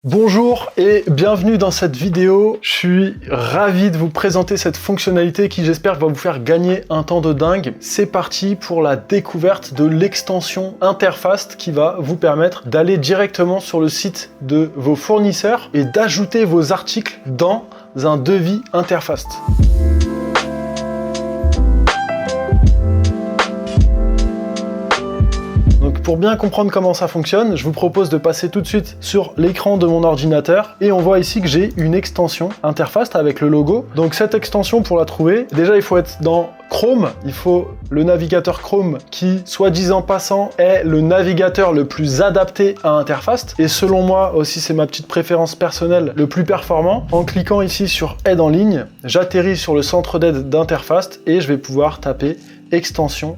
Bonjour et bienvenue dans cette vidéo. Je suis ravi de vous présenter cette fonctionnalité qui, j'espère, va vous faire gagner un temps de dingue. C'est parti pour la découverte de l'extension Interfast qui va vous permettre d'aller directement sur le site de vos fournisseurs et d'ajouter vos articles dans un devis Interfast. Pour bien comprendre comment ça fonctionne, je vous propose de passer tout de suite sur l'écran de mon ordinateur et on voit ici que j'ai une extension Interfast avec le logo. Donc cette extension, pour la trouver, déjà il faut être dans Chrome, il faut le navigateur Chrome qui, soit disant passant, est le navigateur le plus adapté à Interfast et selon moi aussi, c'est ma petite préférence personnelle, le plus performant. En cliquant ici sur aide en ligne, j'atterris sur le centre d'aide d'Interfast et je vais pouvoir taper l'extension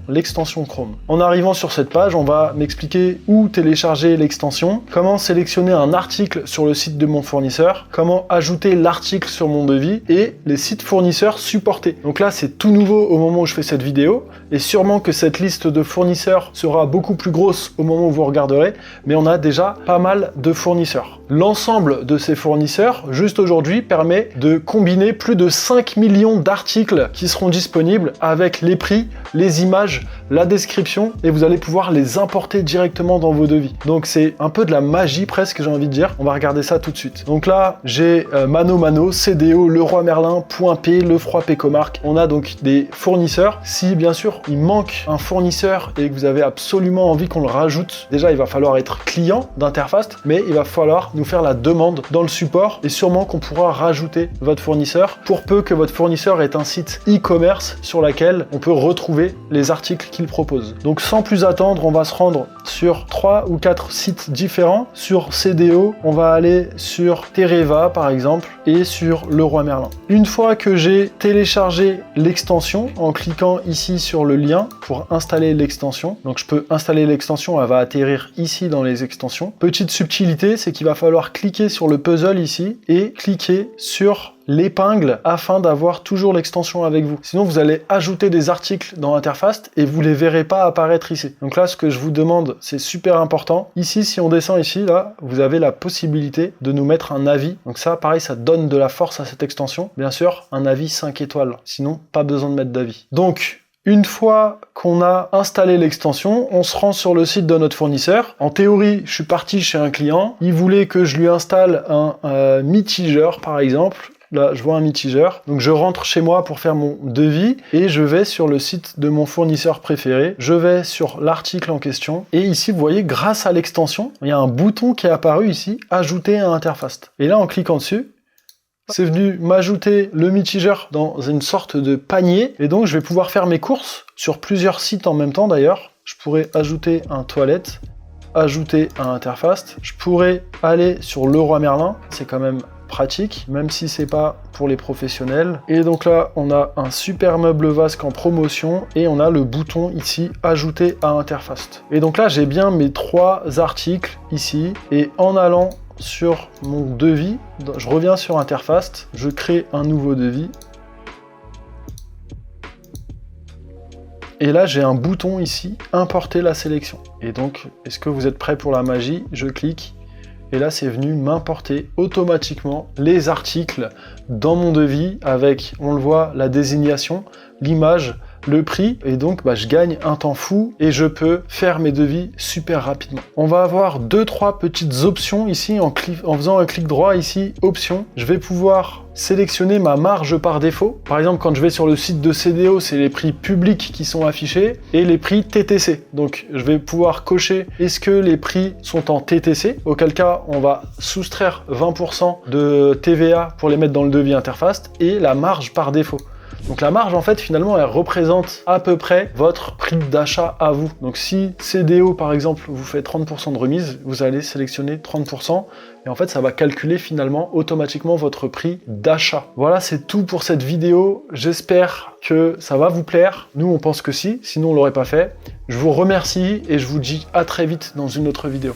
Chrome. En arrivant sur cette page, on va m'expliquer où télécharger l'extension, comment sélectionner un article sur le site de mon fournisseur, comment ajouter l'article sur mon devis et les sites fournisseurs supportés. Donc là, c'est tout nouveau au moment où je fais cette vidéo et sûrement que cette liste de fournisseurs sera beaucoup plus grosse au moment où vous regarderez, mais on a déjà pas mal de fournisseurs. L'ensemble de ces fournisseurs, juste aujourd'hui, permet de combiner plus de 5 millions d'articles qui seront disponibles avec les prix, les images, la description et vous allez pouvoir les importer directement dans vos devis. Donc c'est un peu de la magie presque, j'ai envie de dire. On va regarder ça tout de suite. Donc là, j'ai Mano, CDO, Leroy Merlin, Point P, Lefroy Pécomark. On a donc des fournisseurs. Si bien sûr il manque un fournisseur et que vous avez absolument envie qu'on le rajoute, déjà il va falloir être client d'Interfast, mais il va falloir nous faire la demande dans le support et sûrement qu'on pourra rajouter votre fournisseur pour peu que votre fournisseur ait un site e-commerce sur lequel on peut retrouver les articles qu'il propose. Donc sans plus attendre, on va se rendre sur 3 ou 4 sites différents. Sur CDO, on va aller sur Tereva par exemple et sur Leroy Merlin. Une fois que j'ai téléchargé l'extension en cliquant ici sur le lien pour installer l'extension, donc je peux installer l'extension, elle va atterrir ici dans les extensions. Petite subtilité, c'est qu'il va falloir cliquer sur le puzzle ici et cliquer sur l'épingle afin d'avoir toujours l'extension avec vous. Sinon, vous allez ajouter des articles dans Interfast et vous les verrez pas apparaître ici. Donc là, ce que je vous demande, c'est super important. Ici, si on descend ici, là, vous avez la possibilité de nous mettre un avis. Donc ça, pareil, ça donne de la force à cette extension. Bien sûr, un avis 5 étoiles. Sinon, pas besoin de mettre d'avis. Donc, une fois qu'on a installé l'extension, on se rend sur le site de notre fournisseur. En théorie, je suis parti chez un client. Il voulait que je lui installe un mitigeur, par exemple. Là, je vois un mitigeur. Donc, je rentre chez moi pour faire mon devis et je vais sur le site de mon fournisseur préféré. Je vais sur l'article en question. Et ici, vous voyez, grâce à l'extension, il y a un bouton qui est apparu ici, ajouter à Interfast. Et là, en cliquant dessus, c'est venu m'ajouter le mitigeur dans une sorte de panier. Et donc, je vais pouvoir faire mes courses sur plusieurs sites en même temps d'ailleurs. Je pourrais ajouter un toilette, ajouter à Interfast. Je pourrais aller sur Leroy Merlin. C'est quand même pratique, même si c'est pas pour les professionnels. Et donc là, on a un super meuble vasque en promotion et on a le bouton ici, ajouter à Interfast. Et donc là, j'ai bien mes 3 articles ici et en allant sur mon devis, je reviens sur Interfast, je crée un nouveau devis. Et là, j'ai un bouton ici, importer la sélection. Et donc, est-ce que vous êtes prêts pour la magie? Je clique. Et là, c'est venu m'importer automatiquement les articles dans mon devis avec, on le voit, la désignation, l'image, le prix. Et donc, je gagne un temps fou et je peux faire mes devis super rapidement. On va avoir 2-3 petites options ici en faisant un clic droit ici, options. Je vais pouvoir sélectionner ma marge par défaut. Par exemple, quand je vais sur le site de CDO, c'est les prix publics qui sont affichés et les prix TTC. Donc, je vais pouvoir cocher est-ce que les prix sont en TTC, auquel cas, on va soustraire 20% de TVA pour les mettre dans le devis Interfast et la marge par défaut. Donc la marge, en fait, finalement, elle représente à peu près votre prix d'achat à vous. Donc si CDO, par exemple, vous fait 30% de remise, vous allez sélectionner 30%. Et en fait, ça va calculer finalement automatiquement votre prix d'achat. Voilà, c'est tout pour cette vidéo. J'espère que ça va vous plaire. Nous, on pense que si, sinon on l'aurait pas fait. Je vous remercie et je vous dis à très vite dans une autre vidéo.